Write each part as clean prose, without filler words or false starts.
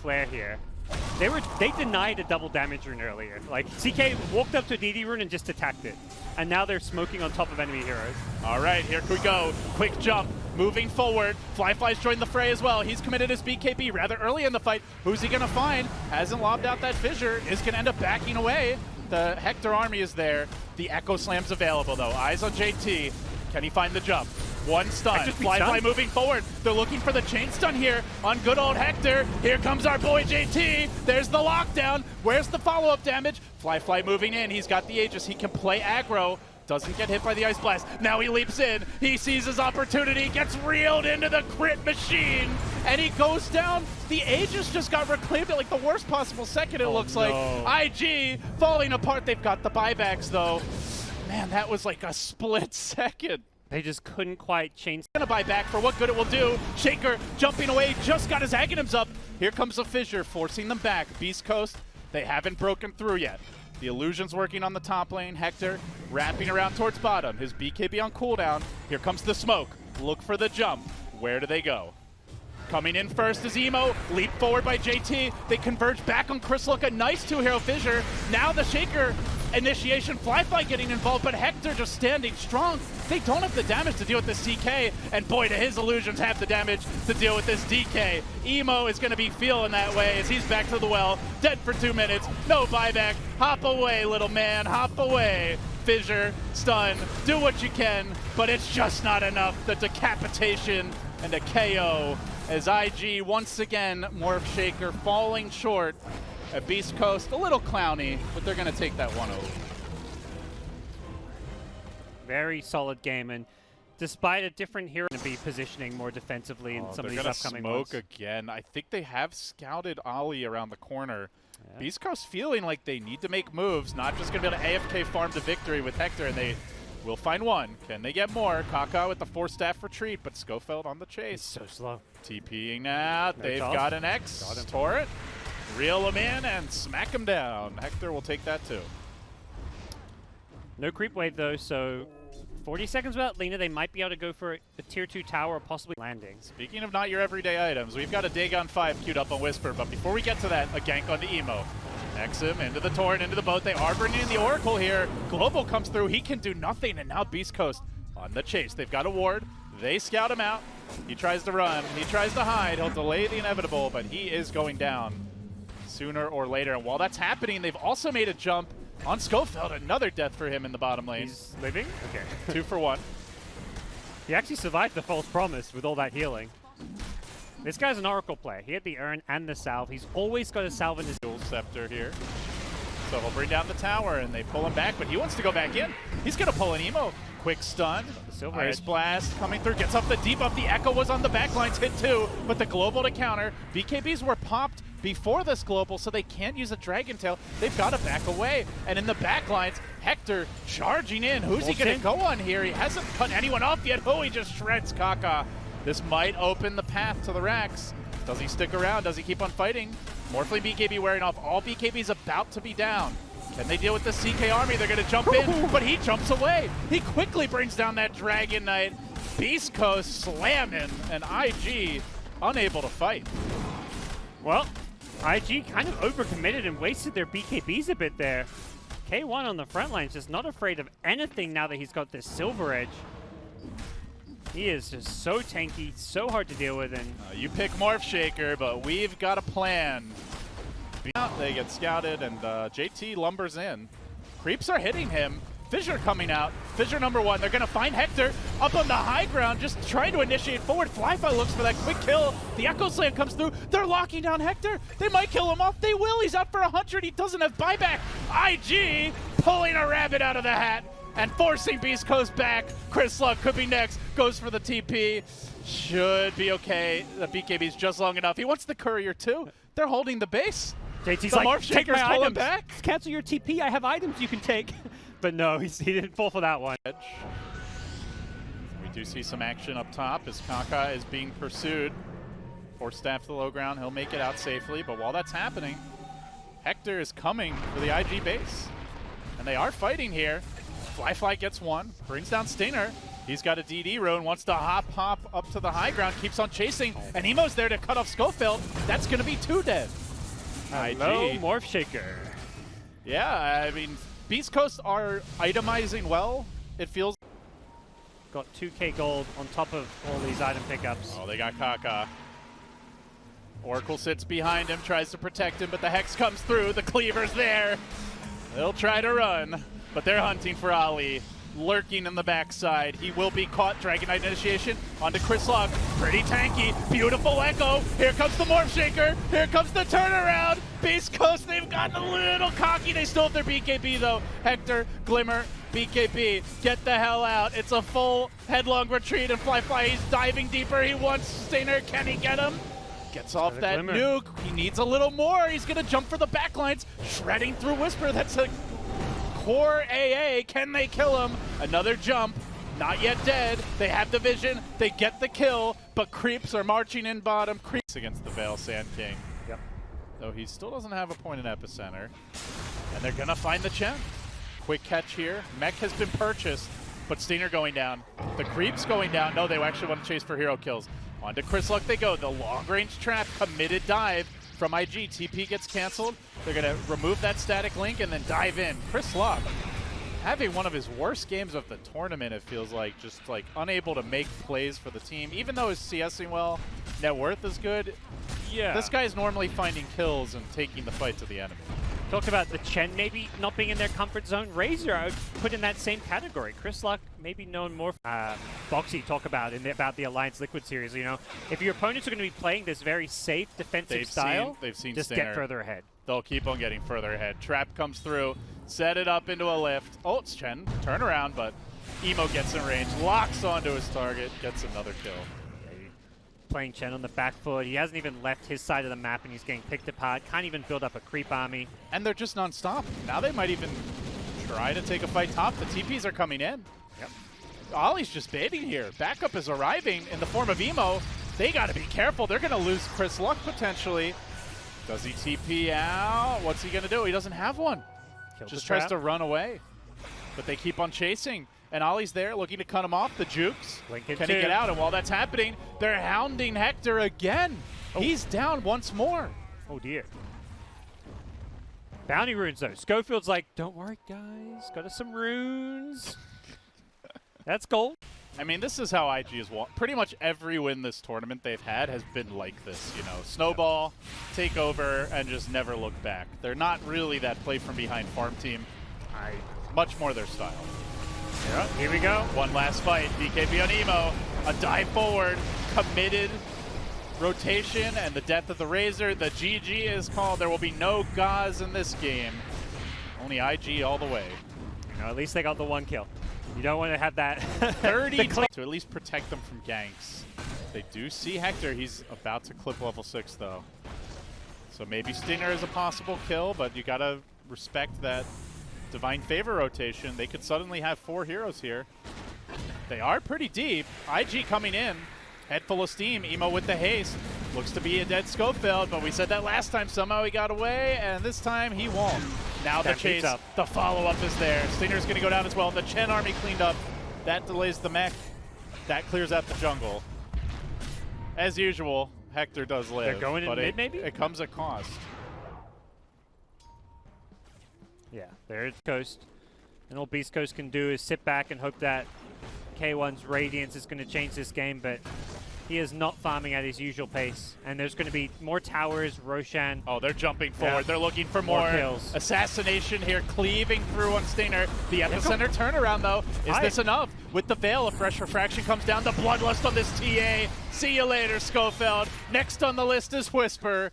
flare here. They denied a double damage rune earlier. Like, CK walked up to a DD rune and just attacked it. And now they're smoking on top of enemy heroes. All right, here we go. Quick jump, moving forward. Flyfly's joined the fray as well. He's committed his BKB rather early in the fight. Who's he gonna find? Hasn't lobbed out that fissure, is gonna end up backing away. The Hector army is there. The Echo Slam's available though. Eyes on JT. Can he find the jump? One stun. Flyfly moving forward. They're looking for the chain stun here on good old Hector. Here comes our boy JT. There's the lockdown. Where's the follow-up damage? Flyfly moving in. He's got the Aegis. He can play aggro. Doesn't get hit by the Ice Blast. Now he leaps in. He sees his opportunity. Gets reeled into the crit machine. And he goes down. The Aegis just got reclaimed at like the worst possible second, it looks like. IG falling apart. They've got the buybacks though. Man, that was like a split second. They just couldn't quite change. Gonna buy back for what good it will do. Shaker jumping away, just got his Aghanims up. Here comes the fissure, forcing them back. Beastcoast, they haven't broken through yet. The illusion's working on the top lane. Hector wrapping around towards bottom. His BKB on cooldown. Here comes the smoke. Look for the jump. Where do they go? Coming in first is Emo. Leap forward by JT. They converge back on Chrysalis. A nice two-hero fissure. Now the Shaker initiation. Flyfly getting involved, but Hector just standing strong. They don't have the damage to deal with this CK, and boy, do his illusions have the damage to deal with this DK. Emo is going to be feeling that way as he's back to the well, dead for 2 minutes, no buyback. Hop away, little man, hop away. Fissure, stun, do what you can, but it's just not enough. The decapitation and a KO as IG once again, Morph Shaker falling short. At Beastcoast, a little clowny, but they're going to take that one over. Very solid game, and despite a different hero to be positioning more defensively in some of these upcoming ones. They're going to smoke again. I think they have scouted Ollie around the corner. Yeah. Beastcoast feeling like they need to make moves, not just going to be able to AFK farm to victory with Hector, and they will find one. Can they get more? Kaka with the 4-staff retreat, but Schofield on the chase. He's so slow. TPing now. They've got an X. Got him. Torrent. Reel him in and smack him down. Hector will take that too. No creep wave though, so 40 seconds without Lina, they might be able to go for a tier 2 tower or possibly landing. Speaking of not your everyday items, we've got a Dagon 5 queued up on Whisper, but before we get to that, a gank onto Emo. X him into the Torrent, into the boat. They are bringing in the Oracle here. Global comes through, he can do nothing, and now Beastcoast on the chase. They've got a ward, they scout him out. He tries to run, he tries to hide, he'll delay the inevitable, but he is going down sooner or later. And while that's happening, they've also made a jump on Schofield. Another death for him in the bottom lane. He's living? Okay. 2 for 1. He actually survived the false promise with all that healing. This guy's an Oracle player. He had the Urn and the Salve. He's always got a Salve in his dual scepter here. So he'll bring down the tower and they pull him back, but he wants to go back in. He's going to pull an Emo. Quick stun. Ice Blast coming through. Gets up the debuff. The Echo was on the backlines, hit too, but the Global to counter. BKBs were popped before this Global, so they can't use a Dragon Tail. They've got to back away. And in the backlines, Hector charging in. Who's he going to go on here? He hasn't cut anyone off yet. Oh, he just shreds Kaka. This might open the path to the racks. Does he stick around? Does he keep on fighting? Morphling BKB wearing off. All BKBs about to be down. Can they deal with the CK army? They're going to jump in, but he jumps away. He quickly brings down that Dragon Knight. Beastcoast slamming, and IG unable to fight. Well, IG kind of overcommitted and wasted their BKBs a bit there. K1 on the front line is just not afraid of anything now that he's got this Silver Edge. He is just so tanky, so hard to deal with. And you pick Morph Shaker, but we've got a plan. They get scouted, and JT lumbers in. Creeps are hitting him. Fissure coming out. Fissure number 1. They're going to find Hector up on the high ground, just trying to initiate forward. Flyfly looks for that quick kill. The Echo Slam comes through. They're locking down Hector. They might kill him off. They will. He's out for 100. He doesn't have buyback. IG pulling a rabbit out of the hat and forcing Beastcoast back. Chris Luck could be next. Goes for the TP. Should be okay. The BKB's just long enough. He wants the courier too. They're holding the base. JT's the like, take my items. Back. Cancel your TP. I have items you can take. But no, he didn't fall for that one. We do see some action up top as Kaka is being pursued. 4-staff to the low ground. He'll make it out safely. But while that's happening, Hector is coming for the IG base. And they are fighting here. Flyfly gets one, brings down Stinger. He's got a DD rune, wants to hop up to the high ground, keeps on chasing, and Emo's there to cut off Schofield. That's going to be 2 dead. Hello, Morph Shaker. Yeah, I mean, Beastcoast are itemizing well, it feels. Got 2k gold on top of all these item pickups. Oh, they got Kaka. Oracle sits behind him, tries to protect him, but the Hex comes through. The Cleaver's there. They'll try to run, but they're hunting for Ali. Lurking in the backside. He will be caught. Dragon Knight initiation onto Chris Locke. Pretty tanky. Beautiful echo. Here comes the Morph Shaker. Here comes the turnaround. Beastcoast, they've gotten a little cocky. They still have their BKB though. Hector, Glimmer, BKB. Get the hell out. It's a full headlong retreat and Fly. He's diving deeper. He wants Stinger. Can he get him? Gets off that nuke. He needs a little more. He's going to jump for the backlines. Shredding through Whisper. That's a core AA. Can they kill him? Another jump. Not yet dead. They have the vision. They get the kill, but creeps are marching in bottom. Creeps against the Veil Sand King. Yep. Though he still doesn't have a point in epicenter. And they're going to find the Chen. Quick catch here. Mech has been purchased, but Stinger going down. The creeps going down. No, they actually want to chase for hero kills. On to Chris Luck they go. The long-range trap, committed dive from IG. TP gets canceled. They're going to remove that static link and then dive in. Chris Luck having one of his worst games of the tournament, it feels like. Just like unable to make plays for the team. Even though he's CSing well, net worth is good. Yeah. This guy's normally finding kills and taking the fight to the enemy. Talked about the Chen maybe not being in their comfort zone. Razor, I would put in that same category. Chris Luck, maybe known more. Boxy talk about about the Alliance Liquid series. You know, if your opponents are going to be playing this very safe defensive style, they've seen just Stinger. get further ahead. They'll keep on getting further ahead. Trap comes through, set it up into a lift. Oh, it's Chen. Turn around, but Emo gets in range, locks onto his target, gets another kill. Playing Chen on the back foot. He hasn't even left his side of the map and he's getting picked apart. Can't even build up a creep army. And they're just non-stop. Now they might even try to take a fight top. The TPs are coming in. Yep. Ollie's just baiting here. Backup is arriving in the form of Emo. They got to be careful. They're going to lose Chris Luck potentially. Does he TP out? What's he going to do? He doesn't have one. Just tries to run away. But they keep on chasing. And Ollie's there looking to cut him off. The jukes. Can he get out? And while that's happening, they're hounding Hector again. Oh. He's down once more. Oh, dear. Bounty runes, though. Schofield's like, don't worry, guys. Got us some runes. That's gold. I mean, this is how IG has won. Pretty much every win this tournament they've had has been like this, you know. Snowball, take over, and just never look back. They're not really that play from behind farm team. Much more their style. Yeah, here we go. One last fight. BKB on Emo. A dive forward. Committed rotation and the death of the Razor. The GG is called. There will be no Gauze in this game. Only IG all the way. You know, at least they got the one kill. You don't want to have that 30 to at least protect them from ganks. They do see Hector. He's about to clip level 6 though. So maybe Stinger is a possible kill, but you gotta respect that Divine Favor rotation. They could suddenly have 4 heroes here. They are pretty deep. IG coming in. Head full of steam. Emo with the haste. Looks to be a dead Schofield, but we said that last time. Somehow he got away, and this time he won't. Now the chase, the follow-up is there. Stinger's going to go down as well. The Chen army cleaned up. That delays the mech. That clears out the jungle. As usual, Hector does live. They're going in mid, maybe? It comes at cost. Yeah, there's Coast. And all Beastcoast can do is sit back and hope that K1's Radiance is going to change this game, but he is not farming at his usual pace. And there's going to be more towers, Roshan. Oh, they're jumping forward. Yeah. They're looking for more kills. Assassination here, cleaving through on Stinger. The epicenter turnaround, though. Is this enough? With the Veil, a fresh refraction comes down. The Bloodlust on this TA. See you later, Schofield. Next on the list is Whisper.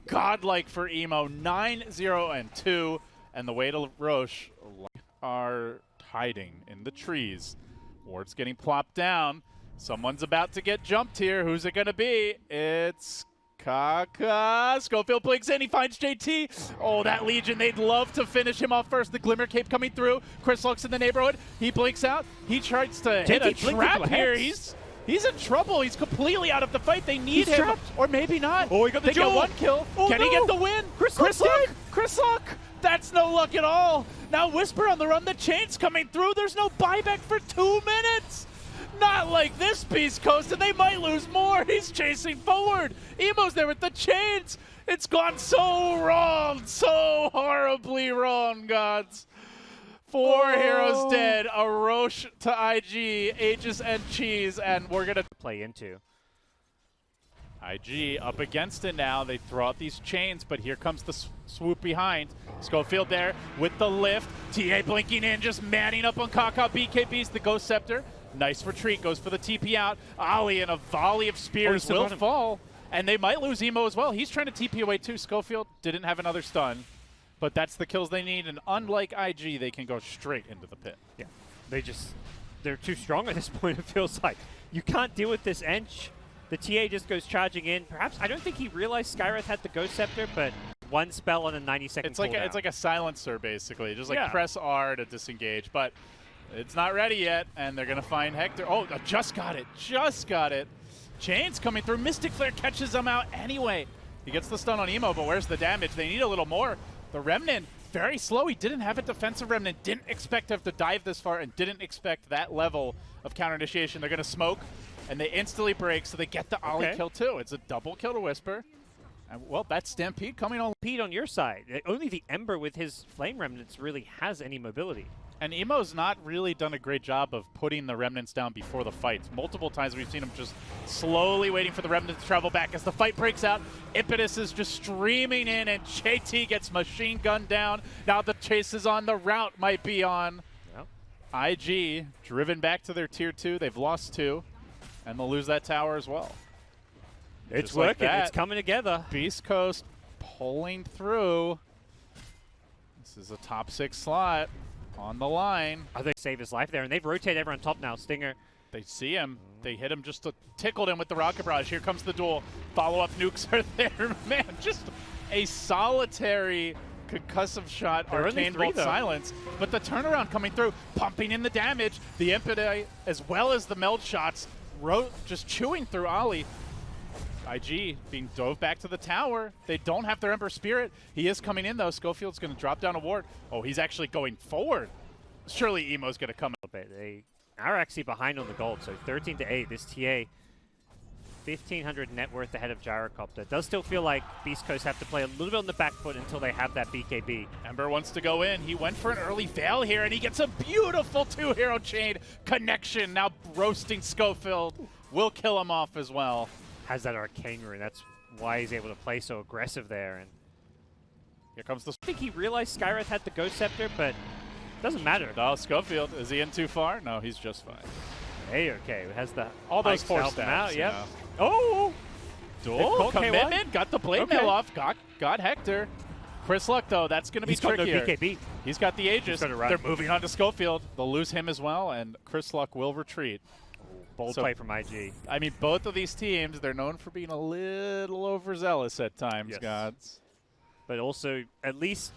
Godlike for Emo. 9-0-2. And the way to Roche are hiding in the trees. Ward's getting plopped down. Someone's about to get jumped here. Who's it going to be? It's Kaka. Schofield blinks in. He finds JT. Oh, that Legion. They'd love to finish him off first. The Glimmer Cape coming through. Chris looks in the neighborhood. He blinks out. He tries to hit a trap here. He's in trouble. He's completely out of the fight. They need him. Trapped. Or maybe not. Oh, he got the jewel. They get one kill. Oh, Can he get the win? Chris Luck. Chris Luck. That's no luck at all. Now Whisper on the run. The chain's coming through. There's no buyback for 2 minutes. Not like this, Beastcoast, and they might lose more. He's chasing forward. Emo's there with the chains. It's gone so wrong, so horribly wrong, gods. 4 heroes dead, a Roche to IG, Aegis and Cheese, and we're gonna play into. IG up against it now. They throw out these chains, but here comes the swoop behind. Schofield there with the lift. TA blinking in, just manning up on Kaka. BKB's the Ghost Scepter. Nice retreat, goes for the TP out. Ali and a volley of spears will fall, and they might lose Emo as well. He's trying to TP away too. Schofield didn't have another stun, but that's the kills they need, and unlike IG, they can go straight into the pit. Yeah, they're too strong at this point, it feels like. You can't deal with this Ench. The TA just goes charging in. Perhaps, I don't think he realized Skywrath had the Ghost Scepter, but one spell on a 90-second cooldown. It's like a silencer, basically. Just like press R to disengage, but it's not ready yet, and they're going to find Hector. Oh, just got it. Just got it. Chains coming through. Mystic Flare catches them out anyway. He gets the stun on Emo, but where's the damage? They need a little more. The Remnant, very slow. He didn't have a defensive Remnant. Didn't expect to have to dive this far and didn't expect that level of counter initiation. They're going to smoke, and they instantly break, so they get the Ollie kill too. It's a double kill to Whisper. And, well, that's Stampede coming on. Stampede on your side. Only the Ember with his Flame Remnants really has any mobility. And Emo's not really done a great job of putting the Remnants down before the fight. Multiple times we've seen him just slowly waiting for the Remnants to travel back. As the fight breaks out, Impetus is just streaming in, and JT gets machine gunned down. Now the chase is on. The route might be on. Yep. IG driven back to their tier 2. They've lost 2, and they'll lose that tower as well. It's working. It's coming together. Beastcoast pulling through. This is a top 6 slot on the line. I think save his life there, and they've rotated everyone on top now. Stinger. They see him. They hit him just to tickle him with the rocket barrage. Here comes the duel. Follow-up nukes are there. Man, just a solitary concussive shot. Arcane Bolt silence. But the turnaround coming through, pumping in the damage. The Impede as well as the meld shots, just chewing through Ollie. IG being dove back to the tower. They don't have their Ember Spirit. He is coming in, though. Schofield's going to drop down a ward. Oh, he's actually going forward. Surely Emo's going to come. They are actually behind on the gold, so 13-8. This TA, 1,500 net worth ahead of Gyrocopter. Does still feel like Beastcoast have to play a little bit on the back foot until they have that BKB. Ember wants to go in. He went for an early veil here, and he gets a beautiful 2-hero chain connection. Now roasting Schofield. Will kill him off as well. Has that arcane rune. That's why he's able to play so aggressive there. And here comes the. I think he realized Skywrath had the Ghost Scepter, but it doesn't matter. No, Schofield, is he in too far? No, he's just fine. Hey, okay, has the all those 4 stabs out. Yep. Oh, duel commitment. Got the blade mail off. Got Hector. Chris Luck though, that's going to be trickier. No BKB. He's got the Aegis. They're moving on to Schofield. They'll lose him as well, and Chris Luck will retreat. Bold play from IG. I mean, both of these teams, they're known for being a little overzealous at times, gods. But also, at least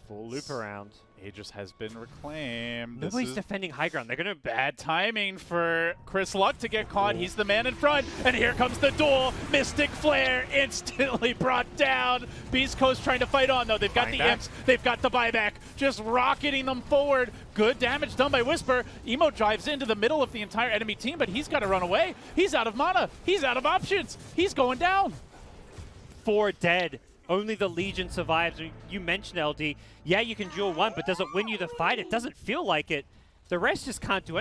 full loop around. Aegis has been reclaimed. Nobody's defending high ground. They're going to... Bad timing for Chris Luck to get caught. He's the man in front. And here comes the duel. Mystic Flare instantly brought down. Beastcoast trying to fight on, though. They've got the imps. They've got the buyback. Just rocketing them forward. Good damage done by Whisper. Emo drives into the middle of the entire enemy team, but he's got to run away. He's out of mana. He's out of options. He's going down. 4 dead. Only the Legion survives. You mentioned LD. Yeah, you can duel 1, but does it win you the fight? It doesn't feel like it. The rest just can't do anything.